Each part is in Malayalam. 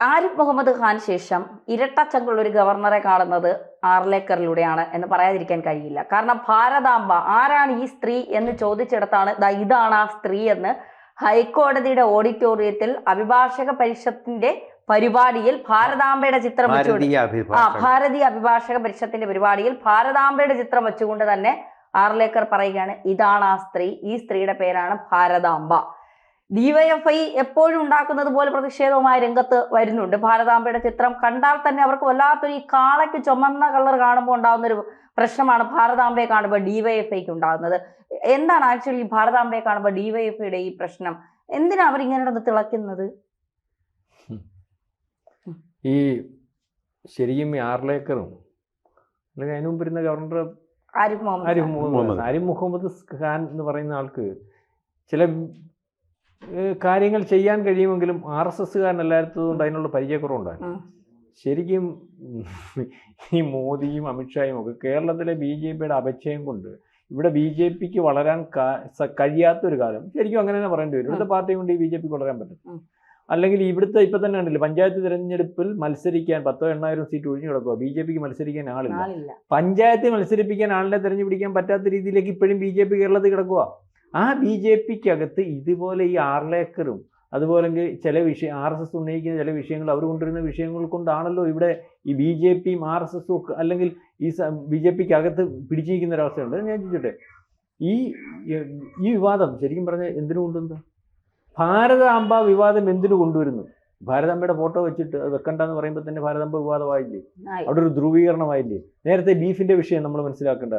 ആരിഫ് മുഹമ്മദ് ഖാൻ ശേഷം ഇരട്ടച്ചങ്കുള്ള ഒരു ഗവർണറെ കാണുന്നത് ആർലേക്കറിലൂടെയാണ് എന്ന് പറയാതിരിക്കാൻ കഴിയില്ല. കാരണം ഭാരതാംബ ആരാണ് ഈ സ്ത്രീ എന്ന് ചോദിച്ചിടത്താണ് ഇതാണ് ആ സ്ത്രീ എന്ന് ഹൈക്കോടതിയുടെ ഓഡിറ്റോറിയത്തിൽ അഭിഭാഷക പരിഷത്തിന്റെ പരിപാടിയിൽ ഭാരതാംബയുടെ ചിത്രം ഭാരതീയ അഭിഭാഷക പരിഷത്തിന്റെ പരിപാടിയിൽ ഭാരതാംബയുടെ ചിത്രം വെച്ചുകൊണ്ട് തന്നെ ആർലേക്കർ പറയുകയാണ്, ഇതാണ് ആ സ്ത്രീ, ഈ സ്ത്രീയുടെ പേരാണ് ഭാരതാംബ. ഡിവൈഎഫ്ഐ എപ്പോഴും ഉണ്ടാക്കുന്നത് പോലെ പ്രതിഷേധവുമായി രംഗത്ത് വരുന്നുണ്ട്. ഭാരതാംബയുടെ ചിത്രം കണ്ടാൽ തന്നെ അവർക്ക് വല്ലാത്തൊരു ഈ കാളയ്ക്ക് ചുമന്ന കളർ കാണുമ്പോൾ ഉണ്ടാകുന്ന ഒരു പ്രശ്നമാണ് ഭാരതാംബയെ കാണുമ്പോൾ ഡിവൈഎഫ്ഐക്ക് ഉണ്ടാകുന്നത്. എന്താണ് ആക്ച്വലി ഭാരതാംബയെ കാണുമ്പോൾ ഡിവൈഎഫ്ഐയുടെ ഈ പ്രശ്നം? എന്തിനാ അവർ ഇങ്ങനെ തിളയ്ക്കുന്നത്? ഈ ശരിക്കും ആർലേക്കറും അല്ലെങ്കിൽ അതിനു മുമ്പ് ഇരുന്ന ഗവർണർ ആരിഫ് മുഹമ്മദ് ഖാൻ എന്ന് പറയുന്ന ആൾക്ക് ചില കാര്യങ്ങൾ ചെയ്യാൻ കഴിയുമെങ്കിലും RSSകാരനല്ലാത്തതുകൊണ്ട് അതിനുള്ള പരിചയക്കുറവുണ്ടായിരുന്നു. ശരിക്കും ഈ മോദിയും അമിത്ഷായും ഒക്കെ കേരളത്തിലെ BJPയുടെ അപക്ഷയം കൊണ്ട് ഇവിടെ BJPക്ക് വളരാൻ കഴിയാത്തൊരു കാലം ശരിക്കും അങ്ങനെ തന്നെ പറയേണ്ടി വരും. ഇവിടുത്തെ പാർട്ടി കൊണ്ട് ഈ BJPക്ക് വളരാൻ പറ്റും. അല്ലെങ്കിൽ ഇവിടുത്തെ ഇപ്പം തന്നെ ഉണ്ടല്ലോ, പഞ്ചായത്ത് തിരഞ്ഞെടുപ്പിൽ മത്സരിക്കാൻ 10,000-8,000 സീറ്റ് ഒഴിഞ്ഞു കിടക്കുക. BJPക്ക് മത്സരിക്കാൻ ആളില്ല. പഞ്ചായത്തിൽ മത്സരിപ്പിക്കാൻ ആളിനെ തിരഞ്ഞുപിടിക്കാൻ പറ്റാത്ത രീതിയിലേക്ക് ഇപ്പോഴും BJP കേരളത്തിൽ കിടക്കുക. ആ BJPക്കകത്ത് ഇതുപോലെ ഈ ആർലേക്കറും അതുപോലെ ചില RSS ഉന്നയിക്കുന്ന ചില വിഷയങ്ങൾ അവർ കൊണ്ടുവരുന്ന വിഷയങ്ങൾ കൊണ്ടാണല്ലോ ഇവിടെ ഈ BJPയും RSSും ഒക്കെ അല്ലെങ്കിൽ ഈ BJPക്കകത്ത് പിടിച്ചിരിക്കുന്ന ഒരവസ്ഥയുണ്ട്. ഞാൻ ചോദിച്ചോട്ടെ, ഈ വിവാദം ശരിക്കും പറഞ്ഞാൽ എന്തിനു കൊണ്ടുവന്നു? ഭാരതാംബ വിവാദം എന്തിനു കൊണ്ടുവരുന്നു? ഭാരതാംബയുടെ ഫോട്ടോ വെച്ചിട്ട് അത് വെക്കണ്ടെന്ന് പറയുമ്പോൾ തന്നെ ഭാരതാംബ വിവാദമായില്ലേ? അവിടെ ഒരു ധ്രുവീകരണമായില്ലേ? നേരത്തെ ബീഫിന്റെ വിഷയം നമ്മൾ മനസ്സിലാക്കേണ്ട.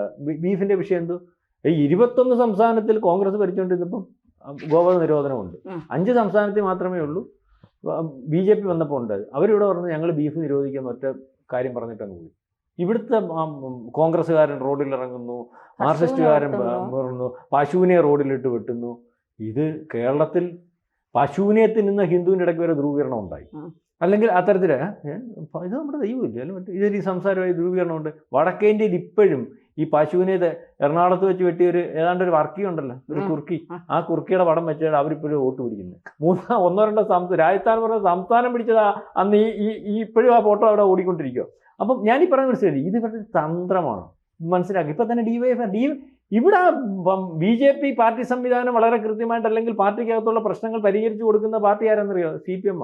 ബീഫിന്റെ വിഷയം എന്തോ, ഈ 21 സംസ്ഥാനത്തിൽ കോൺഗ്രസ് ഭരിച്ചുകൊണ്ടിരുന്നപ്പം ഗോവധ നിരോധനമുണ്ട്. 5 സംസ്ഥാനത്തിൽ മാത്രമേ ഉള്ളൂ BJP വന്നപ്പോൾ ഉണ്ടായത്. അവരിവിടെ പറഞ്ഞു ഞങ്ങൾ ബീഫ് നിരോധിക്കുന്ന ഒറ്റ കാര്യം പറഞ്ഞിട്ടങ്ങ് പോയി. ഇവിടുത്തെ കോൺഗ്രസ്സുകാരൻ റോഡിൽ ഇറങ്ങുന്നു, മാർക്സിസ്റ്റുകാരൻ ഇറങ്ങുന്നു, പശുവിനെ റോഡിലിട്ട് വെട്ടുന്നു. ഇത് കേരളത്തിൽ പശുവിനെ തിന്നുന്ന ഹിന്ദുവിൻ്റെ ഇടയ്ക്ക് വരെ ധ്രുവീകരണം ഉണ്ടായി. അല്ലെങ്കിൽ അത്തരത്തിൽ ഇത് നമ്മുടെ ദൈവമില്ല, അല്ലെങ്കിൽ ഇതൊരു സംസാരമായി ധ്രുവീകരണമുണ്ട്. വടക്കേ ഇന്ത്യയിൽ ഇപ്പോഴും ഈ പശുവിനെ എറണാകുളത്ത് വെച്ച് വെട്ടിയൊരു ഏതാണ്ട് ഒരു വർക്കി ഉണ്ടല്ലോ, ഒരു കുർക്കി, ആ കുർക്കിയുടെ പടം വെച്ചാൽ അവരിപ്പോഴും വോട്ട് പിടിക്കുന്നത്. 1-2 രാജസ്ഥാൻ പറഞ്ഞ സംസ്ഥാനം പിടിച്ചത് അന്ന് ഈ ഇപ്പോഴും ആ ഫോട്ടോ അവിടെ ഓടിക്കൊണ്ടിരിക്കുക. അപ്പം ഞാനീ പറയുന്ന മനസ്സിലായി, ഇത് ഇവരുടെ തന്ത്രമാണ്, മനസ്സിലാക്കി. ഇപ്പം തന്നെ ഇവിടെ BJP പാർട്ടി സംവിധാനം വളരെ കൃത്യമായിട്ട് അല്ലെങ്കിൽ പാർട്ടിക്കകത്തുള്ള പ്രശ്നങ്ങൾ പരിഹരിച്ചു കൊടുക്കുന്ന പാർട്ടി ആരെന്നറിയോ? CPM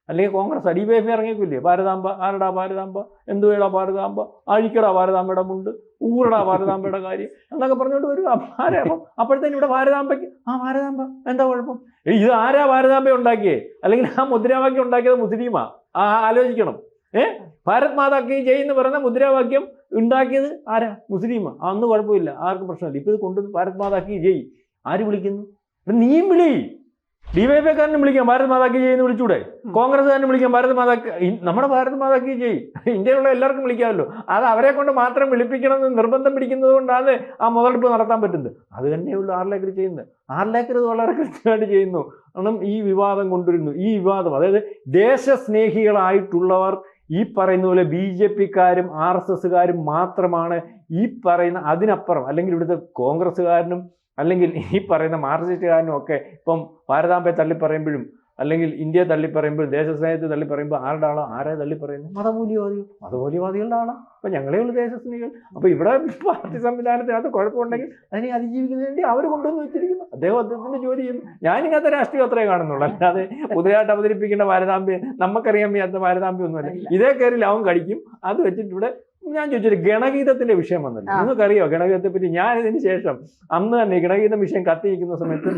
അല്ലെങ്കിൽ കോൺഗ്രസ്. DYFI ഇറങ്ങിക്കില്ലേ, ഭാരതാംബ ആരടാ ഭാരതാംബ, എന്തുവേടാ ഭാരതാംബ, അഴിക്കടാ ഭാരതാംബയുടെ മുണ്ട്, ഊറടാ ഭാരതാംബയുടെ കാര്യം എന്നൊക്കെ പറഞ്ഞുകൊണ്ട് വരും. അപ്പം അപ്പോഴത്തേനും ഇവിടെ ഭാരതാംബയ്ക്ക് ഭാരതാംബ എന്താ കുഴപ്പം? ഇത് ആരാ ഭാരതാംബ ഉണ്ടാക്കിയേ? അല്ലെങ്കിൽ ആ മുദ്രാവാക്യം ഉണ്ടാക്കിയത് മുസ്ലിമാ? ആലോചിക്കണം. ഭാരത് മാതാ കി ജയ് എന്ന് പറയുന്ന മുദ്രാവാക്യം ഉണ്ടാക്കിയത് ആരാ? മുസ്ലിമാ. അന്ന് കുഴപ്പമില്ല, ആർക്കും പ്രശ്നമില്ല. ഇപ്പം ഇത് കൊണ്ടുവന്ന് ഭാരത് മാതാ കി ജയ് ആര് വിളിക്കുന്നു? നീയും വിളി. DYFIക്കാരനും വിളിക്കാം ഭാരത് മാതാ കി ജയ് എന്ന് വിളിച്ചൂടെ? കോൺഗ്രസ്സുകാരനും വിളിക്കാം ഭാരത് മാതാ, നമ്മുടെ ഭാരത് മാതാ കി ജയ് ഇന്ത്യയിലുള്ള എല്ലാവർക്കും വിളിക്കാമല്ലോ. അത് അവരെ കൊണ്ട് മാത്രം വിളിപ്പിക്കണമെന്ന് നിർബന്ധം പിടിക്കുന്നത് കൊണ്ടാണ് ആ മുതലെടുപ്പ് നടത്താൻ പറ്റുന്നത്. അത് തന്നെയുള്ളൂ ആർലേക്കർ ചെയ്യുന്നത്. ആർലേക്കർ ഇത് വളരെ കൃത്യമായിട്ട് ചെയ്യുന്നു. കാരണം ഈ വിവാദം കൊണ്ടുവരുന്നു. ഈ വിവാദം, അതായത് ദേശസ്നേഹികളായിട്ടുള്ളവർ ഈ പറയുന്ന പോലെ BJPക്കാരും RSSകാരും മാത്രമാണ് ഈ പറയുന്ന, അതിനപ്പുറം അല്ലെങ്കിൽ ഇവിടുത്തെ കോൺഗ്രസ്സുകാരനും അല്ലെങ്കിൽ ഈ പറയുന്ന മാർക്സിസ്റ്റുകാരനും ഒക്കെ ഇപ്പം ഭാരതാംബയെ തള്ളിപ്പറയുമ്പോഴും അല്ലെങ്കിൽ ഇന്ത്യയെ തള്ളിപ്പറയുമ്പോഴും ദേശസ്നേഹത്തെ തള്ളിപ്പറയുമ്പോൾ ആരുടെ ആളോ? ആരെ തള്ളിപ്പറയുന്നു? മതമൂല്യവാദികളുടെ ആളാണ്. അപ്പം ഞങ്ങളേ ഉള്ളൂ ദേശസ്നേഹികൾ. അപ്പോൾ ഇവിടെ പാർട്ടി സംവിധാനത്തിനകത്ത് കുഴപ്പമുണ്ടെങ്കിൽ അതിനെ അതിജീവിക്കുന്നതിന് വേണ്ടി അവർ കൊണ്ടുവന്ന് വെച്ചിരിക്കുന്നു. അദ്ദേഹത്തിൻ്റെ ജോലി ചെയ്യുന്നു. ഞാനിങ്ങനത്തെ രാഷ്ട്രീയം അത്രേ കാണുന്നുള്ളൂ, അല്ലാതെ പുതിയതായിട്ട് അവതരിപ്പിക്കേണ്ട ഭാരതാംബയെ നമുക്കറിയാൻ വയ്യാത്ത ഭാരതാംബയൊന്നുമല്ല. ഇതേ കയറി ലാവും കടിക്കും. അത് വെച്ചിട്ട് ഇവിടെ ഞാൻ ചോദിച്ചൊരു ഗണഗീതത്തിന്റെ വിഷയം വന്നല്ലോ, നിങ്ങൾക്കറിയോ ഗണഗീതത്തെ പറ്റി? ഞാൻ ഇതിന് ശേഷം അന്ന് തന്നെ ഗണഗീതം വിഷയം കത്തിയിരിക്കുന്ന സമയത്ത്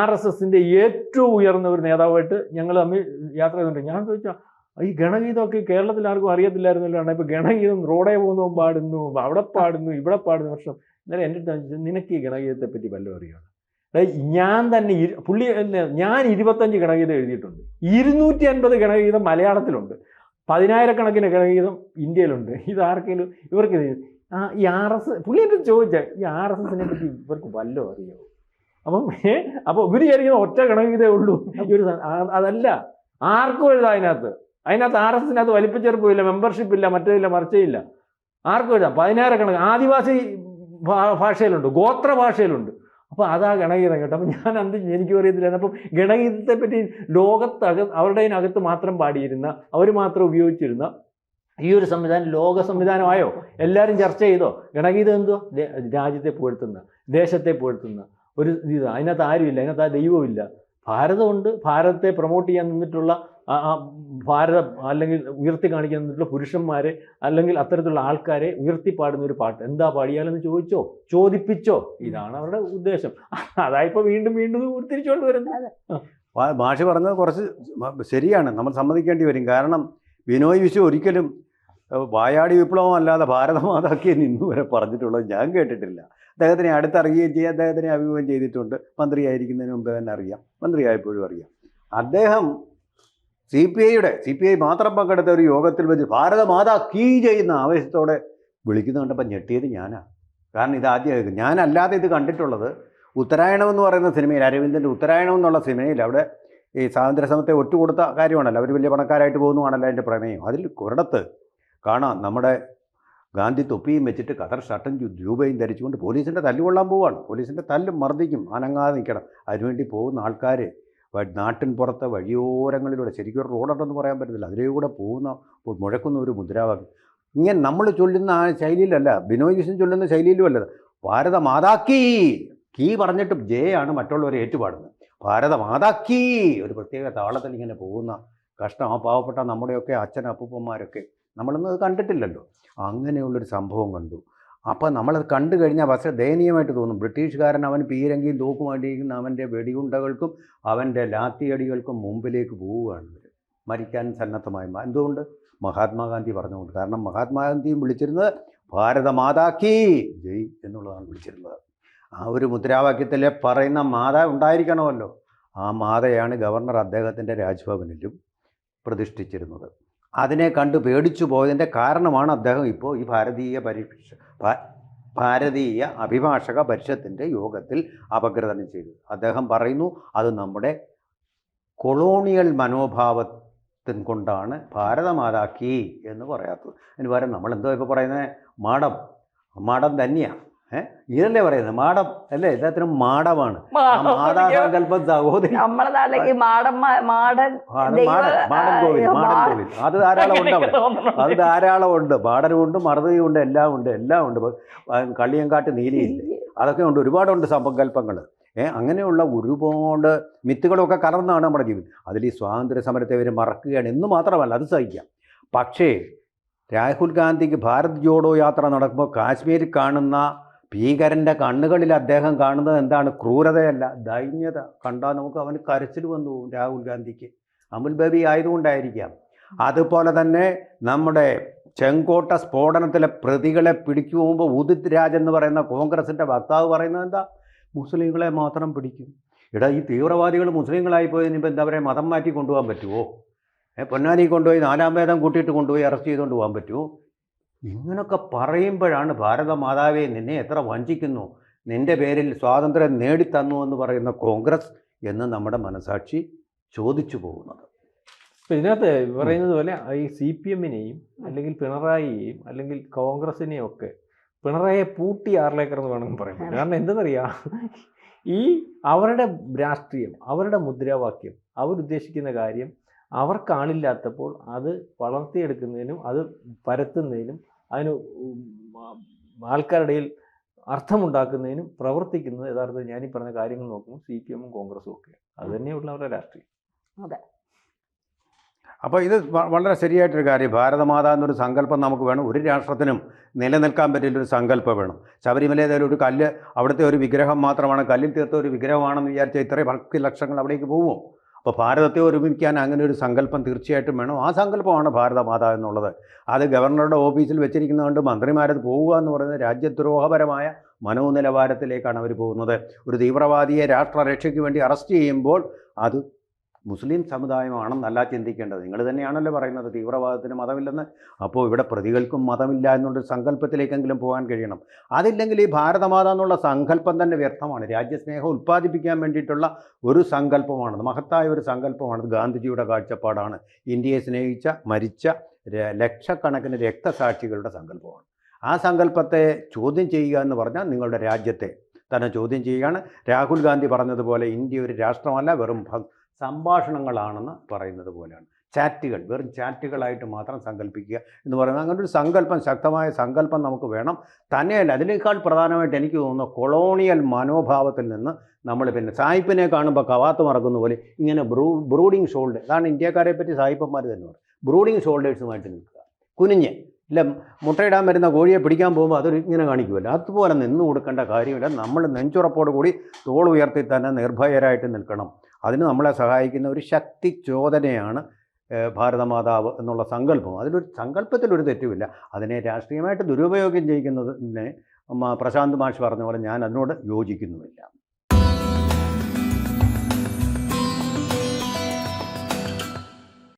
RSSന്റെ ഏറ്റവും ഉയർന്ന ഒരു നേതാവായിട്ട് ഞങ്ങൾ തമ്മിൽ യാത്ര ചെയ്തിട്ടുണ്ട്. ഞാൻ ചോദിച്ചാൽ ഈ ഗണഗീതമൊക്കെ കേരളത്തിൽ ആർക്കും അറിയത്തില്ലായിരുന്നല്ലോ. ഇപ്പൊ ഗണഗീതം റോഡേ പോകുന്നതും പാടുന്നു, അവിടെ പാടുന്നു, ഇവിടെ പാടുന്നു. പക്ഷം എന്നാലും എൻ്റെ അടുത്ത് നിനക്ക് ഈ ഗണഗീതത്തെ പറ്റി വല്ലതും അറിയാം? ഞാൻ തന്നെ ഞാൻ 25 ഗണഗീതം എഴുതിയിട്ടുണ്ട്. 250 ഗണഗീതം മലയാളത്തിലുണ്ട്. 10,000-കണക്കിന് ഗണഗീതം ഇന്ത്യയിലുണ്ട്. ഇതാർക്കെങ്കിലും ഇവർക്ക് ഈ പുള്ളി എൻ്റെ ചോദിച്ചാൽ ഈ RSSനെ പറ്റി ഇവർക്ക് വല്ലതും അറിയാമോ? അപ്പം ഇവർ വിചാരിക്കുന്ന ഒറ്റ ഗണഗീതേ ഉള്ളൂ. അതല്ല, ആർക്കും എഴുതാം. അതിനകത്ത് RSSനകത്ത് വലിപ്പച്ചെറുപ്പില്ല, മെമ്പർഷിപ്പ് ഇല്ല, മറ്റേതില്ല, മറിച്ചയില്ല. ആർക്കും എഴുതാം. 10,000 കണക്ക് ആദിവാസി ഭാഷയിലുണ്ട്, ഗോത്ര ഭാഷയിലുണ്ട്. അപ്പോൾ അതാ ഗണഗീതം കേട്ടോ. അപ്പം ഞാൻ എനിക്കും അറിയത്തില്ല. അപ്പം ഗണഗീതത്തെ പറ്റി അവരുടെ അതിനകത്ത് മാത്രം പാടിയിരുന്ന, അവർ മാത്രം ഉപയോഗിച്ചിരുന്ന ഈ ഒരു സംവിധാനം ലോക സംവിധാനമായോ? എല്ലാവരും ചർച്ച ചെയ്തോ? ഗണഗീതം എന്തോ രാജ്യത്തെ പുകഴ്ത്തുന്ന, ദേശത്തെ പുകഴ്ത്തുന്ന ഒരു ഇത്. അതിനകത്ത് ആരുമില്ല, അതിനകത്ത് ആ ദൈവമില്ല. ഭാരതമുണ്ട്. ഭാരതത്തെ പ്രൊമോട്ട് ചെയ്യാൻ നിന്നിട്ടുള്ള ഭാരതം അല്ലെങ്കിൽ ഉയർത്തി കാണിക്കാൻ നിന്നിട്ടുള്ള പുരുഷന്മാരെ അല്ലെങ്കിൽ അത്തരത്തിലുള്ള ആൾക്കാരെ ഉയർത്തിപ്പാടുന്ന ഒരു പാട്ട്. എന്താ പാടിയാലെന്ന് ചോദിപ്പിച്ചോ. ഇതാണ് അവരുടെ ഉദ്ദേശം. അതായിപ്പോൾ വീണ്ടും തിരിച്ചുകൊണ്ട് വരുന്നത്. മാഷി പറഞ്ഞത് കുറച്ച് ശരിയാണ്, നമ്മൾ സമ്മതിക്കേണ്ടി വരും. കാരണം ബിനോയ് വിശ്വം ഒരിക്കലും വായാടി വിപ്ലവം അല്ലാതെ ഭാരതമാതാക്കിയെന്ന് ഇന്നു വരെ പറഞ്ഞിട്ടുള്ളത് ഞാൻ കേട്ടിട്ടില്ല. അദ്ദേഹത്തിനെ അടുത്തറിയുകയും ചെയ്യുക, അദ്ദേഹത്തിനെ അഭിമുഖം ചെയ്തിട്ടുണ്ട്. മന്ത്രിയായിരിക്കുന്നതിന് മുമ്പ് തന്നെ അറിയാം, മന്ത്രിയായപ്പോഴും അറിയാം. അദ്ദേഹം CPI മാത്രം പങ്കെടുത്ത ഒരു യോഗത്തിൽ വെച്ച് ഭാരതമാതാ കീ ചെയ്യുന്ന ആവേശത്തോടെ വിളിക്കുന്ന കണ്ടപ്പോൾ ഞെട്ടിയത് ഞാനാണ്. കാരണം ഇത് ആദ്യമായിരിക്കും. ഞാനല്ലാതെ ഇത് കണ്ടിട്ടുള്ളത് ഉത്തരായണം എന്ന് പറയുന്ന സിനിമയിൽ, അരവിന്ദൻ്റെ ഉത്തരായണം എന്നുള്ള സിനിമയിൽ, അവിടെ ഈ സ്വാതന്ത്ര്യ സമരത്തെ ഒറ്റുകൊടുത്ത കാര്യമാണല്ലോ, അവർ വലിയ പണക്കാരായിട്ട് പോകുന്നതാണല്ലോ അതിൻ്റെ പ്രമേയം. അതിൽ ഒരിടത്ത് കാണാം നമ്മുടെ ഗാന്ധി തൊപ്പിയും വെച്ചിട്ട് ഖദർ ഷർട്ടും രൂപയും ധരിച്ചുകൊണ്ട് പോലീസിൻ്റെ തല്ലുകൊള്ളാൻ പോവുകയാണ്. പോലീസിൻ്റെ തല്ലും മർദ്ദിക്കും, അനങ്ങാതെ നിൽക്കണം. അതിനുവേണ്ടി പോകുന്ന ആൾക്കാർ നാട്ടിൻ പുറത്തെ വഴിയോരങ്ങളിലൂടെ, ശരിക്കും ഒരു റോഡുണ്ടെന്ന് പറയാൻ പറ്റത്തില്ല, അതിലൂടെ പോകുന്ന മുഴക്കുന്ന ഒരു മുദ്രാവാക്യം. ഇങ്ങനെ നമ്മൾ ചൊല്ലുന്ന ആ ശൈലിയിലല്ല, ബിനോയ് വിശ്വം ചൊല്ലുന്ന ശൈലിയിലും അല്ലത്. ഭാരതമാതാക്കീ കീ പറഞ്ഞിട്ട് ജയാണ് മറ്റുള്ളവരെ ഏറ്റുപാടുന്നത്. ഭാരതമാതാക്കീ ഒരു പ്രത്യേക താളത്തിൽ ഇങ്ങനെ പോകുന്ന കഷ്ടം. ആ പാവപ്പെട്ട നമ്മുടെയൊക്കെ അച്ഛൻ അപ്പൂപ്പന്മാരൊക്കെ നമ്മളൊന്നും അത് കണ്ടിട്ടില്ലല്ലോ. അങ്ങനെയുള്ളൊരു സംഭവം കണ്ടു. അപ്പോൾ നമ്മളത് കണ്ടു കഴിഞ്ഞാൽ പക്ഷേ ദയനീയമായിട്ട് തോന്നും. ബ്രിട്ടീഷുകാരൻ അവൻ പീരങ്കിയും തോക്കുമായിട്ടിരിക്കുന്ന അവൻ്റെ വെടിയുണ്ടകൾക്കും അവൻ്റെ ലാത്തിയടികൾക്കും മുമ്പിലേക്ക് പോവുകയാണ്. മരിക്കാൻ സന്നദ്ധമായി. എന്തുകൊണ്ട്? മഹാത്മാഗാന്ധി പറഞ്ഞുകൊണ്ട്. കാരണം മഹാത്മാഗാന്ധിയും വിളിച്ചിരുന്നത് ഭാരതമാതാക്കീ ജയ് എന്നുള്ളതാണ് വിളിച്ചിരുന്നത്. ആ ഒരു മുദ്രാവാക്യത്തിൽ പറയുന്ന മാത ഉണ്ടായിരിക്കണമല്ലോ. ആ മാതയാണ് ഗവർണർ അദ്ദേഹത്തിൻ്റെ രാജ്ഭവനിലും പ്രതിഷ്ഠിച്ചിരുന്നത്. അതിനെ കണ്ട് പേടിച്ചു പോയതിൻ്റെ കാരണമാണ് അദ്ദേഹം ഇപ്പോൾ ഈ ഭാരതീയ അഭിഭാഷക പരിഷത്തിൻ്റെ യോഗത്തിൽ അപഗ്രഥനം ചെയ്തത്. അദ്ദേഹം പറയുന്നു അത് നമ്മുടെ കൊളോണിയൽ മനോഭാവത്തിൻ കൊണ്ടാണ് ഭാരതമാതാക്കി എന്ന് പറയാത്തത്. അതിന് പകരം നമ്മളെന്തോ ഇപ്പോൾ പറയുന്നത് മാടം തന്നെയാണ്. ഇതല്ലേ പറയുന്നത്? മാടം അല്ലേ? എല്ലാത്തിനും മാടമാണ്. മാതാസങ്കല്പം സഹോദരി നമ്മളെ നാട്ടിലേക്ക് മാടൻ കോവിൽ അത് ധാരാളം ഉണ്ട് അവിടെ. അത് ധാരാളം ഉണ്ട്. മാടനുമുണ്ട്, മറുതയുണ്ട്, എല്ലാം ഉണ്ട്. കള്ളിയങ്കാട്ട് നീലിയില്ലേ, അതൊക്കെ ഉണ്ട്. ഒരുപാടുണ്ട് സങ്കല്പങ്ങൾ. അങ്ങനെയുള്ള ഒരുപാട് മിത്തുകളൊക്കെ കലർന്നാണ് നമ്മുടെ ജീവിതം. അതിൽ ഈ സ്വാതന്ത്ര്യ സമരത്തെ അവർ മറക്കുകയാണ് എന്ന് മാത്രമല്ല, അത് സഹിക്കാം. പക്ഷേ രാഹുൽ ഗാന്ധിക്ക് ഭാരത് ജോഡോ യാത്ര നടക്കുമ്പോൾ കാശ്മീരിൽ കാണുന്ന ഭീകരൻ്റെ കണ്ണുകളിൽ അദ്ദേഹം കാണുന്നത് എന്താണ്? ക്രൂരതയല്ല, ദൈന്യത. കണ്ടാൽ നമുക്ക് അവന് കരച്ചിൽ വന്നു പോകും രാഹുൽ ഗാന്ധിക്ക്. അമുൽ ബേബി ആയതുകൊണ്ടായിരിക്കാം. അതുപോലെ തന്നെ നമ്മുടെ ചെങ്കോട്ട സ്ഫോടനത്തിലെ പ്രതികളെ പിടിക്കു പോകുമ്പോൾ ഉദിത് രാജ് എന്ന് പറയുന്ന കോൺഗ്രസിൻ്റെ വക്താവ് പറയുന്നത് എന്താ? മുസ്ലിങ്ങളെ മാത്രം പിടിക്കും. ഈ തീവ്രവാദികൾ മുസ്ലിങ്ങളായി പോയതിന് ഇപ്പം എന്താ പറയുക, മതം മാറ്റി കൊണ്ടുപോകാൻ പറ്റുമോ? പൊന്നാനി കൊണ്ടുപോയി 4-ാം വേദം കൂട്ടിയിട്ട് കൊണ്ടുപോയി അറസ്റ്റ് ചെയ്തുകൊണ്ട് പോകാൻ പറ്റുമോ? ഇങ്ങനൊക്കെ പറയുമ്പോഴാണ് ഭാരതമാതാവെ നിന്നെ എത്ര വഞ്ചിക്കുന്നു, നിൻ്റെ പേരിൽ സ്വാതന്ത്ര്യം നേടിത്തന്നു എന്ന് പറയുന്ന കോൺഗ്രസ് എന്ന് നമ്മുടെ മനസാക്ഷി ചോദിച്ചു പോകുന്നത്. അപ്പോൾ ഇതിനകത്ത് പറയുന്നത് പോലെ ഈ CPM-നെയും അല്ലെങ്കിൽ പിണറായിയെയും അല്ലെങ്കിൽ കോൺഗ്രസിനെയും ഒക്കെ പിണറായിയെ പൂട്ടി ആർലേക്കർ എന്ന് വേണമെങ്കിൽ പറയാം. കാരണം എന്തെന്നറിയാം, ഈ അവരുടെ രാഷ്ട്രീയം, അവരുടെ മുദ്രാവാക്യം, അവരുദ്ദേശിക്കുന്ന കാര്യം അവർ കാണില്ലാത്തപ്പോൾ അത് വളർത്തിയെടുക്കുന്നതിനും അത് പരത്തുന്നതിനും അതിന് ആൾക്കാരുടെ ഇടയിൽ അർത്ഥമുണ്ടാക്കുന്നതിനും പ്രവർത്തിക്കുന്നത് യഥാർത്ഥത്തിൽ ഞാനീ പറഞ്ഞ കാര്യങ്ങൾ നോക്കുമ്പോൾ CPM-ഉം കോൺഗ്രസും ഒക്കെ അത് തന്നെയുള്ള അവരുടെ രാഷ്ട്രീയം. അതെ. അപ്പോൾ ഇത് വളരെ ശരിയായിട്ടൊരു കാര്യം. ഭാരതമാത എന്നൊരു സങ്കല്പം നമുക്ക് വേണം. ഒരു രാഷ്ട്രത്തിനും നിലനിൽക്കാൻ പറ്റിയൊരു സങ്കല്പം വേണം. ശബരിമലയിൽ ഒരു കല്ല്, അവിടുത്തെ ഒരു വിഗ്രഹം മാത്രമാണ്, കല്ലിൽ തീർത്ത ഒരു വിഗ്രഹമാണെന്ന് വിചാരിച്ചാൽ ഇത്രയും ഭക്തി ലക്ഷങ്ങൾ അവിടേക്ക് പോകുമോ? അപ്പോൾ ഭാരതത്തെ ഒരുമിക്കാൻ അങ്ങനെ ഒരു സങ്കല്പം തീർച്ചയായിട്ടും വേണം. ആ സങ്കല്പമാണ് ഭാരതമാത എന്നുള്ളത്. അത് ഗവർണറുടെ ഓഫീസിൽ വെച്ചിരിക്കുന്നതുകൊണ്ട് മന്ത്രിമാരത് പോവുക എന്ന് പറയുന്നത് രാജ്യദ്രോഹപരമായ മനോനിലവാരത്തിലേക്കാണ് അവർ പോകുന്നത്. ഒരു തീവ്രവാദിയെ രാഷ്ട്രരക്ഷയ്ക്ക് വേണ്ടി അറസ്റ്റ് ചെയ്യുമ്പോൾ അത് മുസ്ലിം സമുദായമാണെന്നല്ല ചിന്തിക്കേണ്ടത്. നിങ്ങൾ തന്നെയാണല്ലോ പറയുന്നത് തീവ്രവാദത്തിന് മതമില്ലെന്ന്. അപ്പോൾ ഇവിടെ പ്രതികൾക്കും മതമില്ല എന്നുള്ളൊരു സങ്കല്പത്തിലേക്കെങ്കിലും പോകാൻ കഴിയണം. അതില്ലെങ്കിൽ ഈ ഭാരതമാത എന്നുള്ള സങ്കല്പം തന്നെ വ്യർത്ഥമാണ്. രാജ്യസ്നേഹം ഉൽപ്പാദിപ്പിക്കാൻ വേണ്ടിയിട്ടുള്ള ഒരു സങ്കല്പമാണത്, മഹത്തായ ഒരു സങ്കല്പമാണത്. ഗാന്ധിജിയുടെ കാഴ്ചപ്പാടാണ്. ഇന്ത്യയെ സ്നേഹിച്ച മരിച്ച ലക്ഷക്കണക്കിന് രക്തസാക്ഷികളുടെ സങ്കല്പമാണ്. ആ സങ്കല്പത്തെ ചോദ്യം ചെയ്യുക എന്ന് പറഞ്ഞാൽ നിങ്ങളുടെ രാജ്യത്തെ തന്നെ ചോദ്യം ചെയ്യുകയാണ്. രാഹുൽ ഗാന്ധി പറഞ്ഞതുപോലെ ഇന്ത്യ ഒരു രാഷ്ട്രമല്ല, വെറും സംഭാഷണങ്ങളാണെന്ന് പറയുന്നത് പോലെയാണ്. ചാറ്റുകൾ, വെറും ചാറ്റുകളായിട്ട് മാത്രം സങ്കല്പിക്കുക എന്ന് പറയുന്നത്, അങ്ങനെ ഒരു സങ്കല്പം, ശക്തമായ സങ്കല്പം നമുക്ക് വേണം. തന്നെയല്ല, അതിനേക്കാൾ പ്രധാനമായിട്ട് എനിക്ക് തോന്നുന്നു കൊളോണിയൽ മനോഭാവത്തിൽ നിന്ന് നമ്മൾ പിന്നെ സായിപ്പിനെ കാണുമ്പോൾ കവാത്ത് മറക്കുന്ന പോലെ ഇങ്ങനെ ബ്രൂഡിങ് ഷോൾഡർ, അതാണ് ഇന്ത്യക്കാരെ പറ്റി സായിപ്പന്മാർ തന്നെ പറയും, ബ്രൂഡിങ് ഷോൾഡേഴ്സുമായിട്ട് നിൽക്കുക, കുനിഞ്ഞ്. ഇല്ല, മുട്ടയിടാൻ വരുന്ന കോഴിയെ പിടിക്കാൻ പോകുമ്പോൾ അതൊരു ഇങ്ങനെ കാണിക്കുമല്ലോ, അതുപോലെ നിന്ന് കൊടുക്കേണ്ട കാര്യമില്ല. നമ്മൾ നെഞ്ചുറപ്പോട് കൂടി തോൾ ഉയർത്തി തന്നെ നിർഭയരായിട്ട് നിൽക്കണം. അതിന് നമ്മളെ സഹായിക്കുന്ന ഒരു ശക്തി ചോദനയാണ് ഭാരതമാതാവ് എന്നുള്ള സങ്കല്പം. അതിലൊരു സങ്കല്പത്തിലൊരു തെറ്റുമില്ല. അതിനെ രാഷ്ട്രീയമായിട്ട് ദുരുപയോഗം ചെയ്യുന്നതിനെ പ്രശാന്ത് മാഷ് പറഞ്ഞ പോലെ ഞാൻ അതിനോട് യോജിക്കുന്നുമില്ല.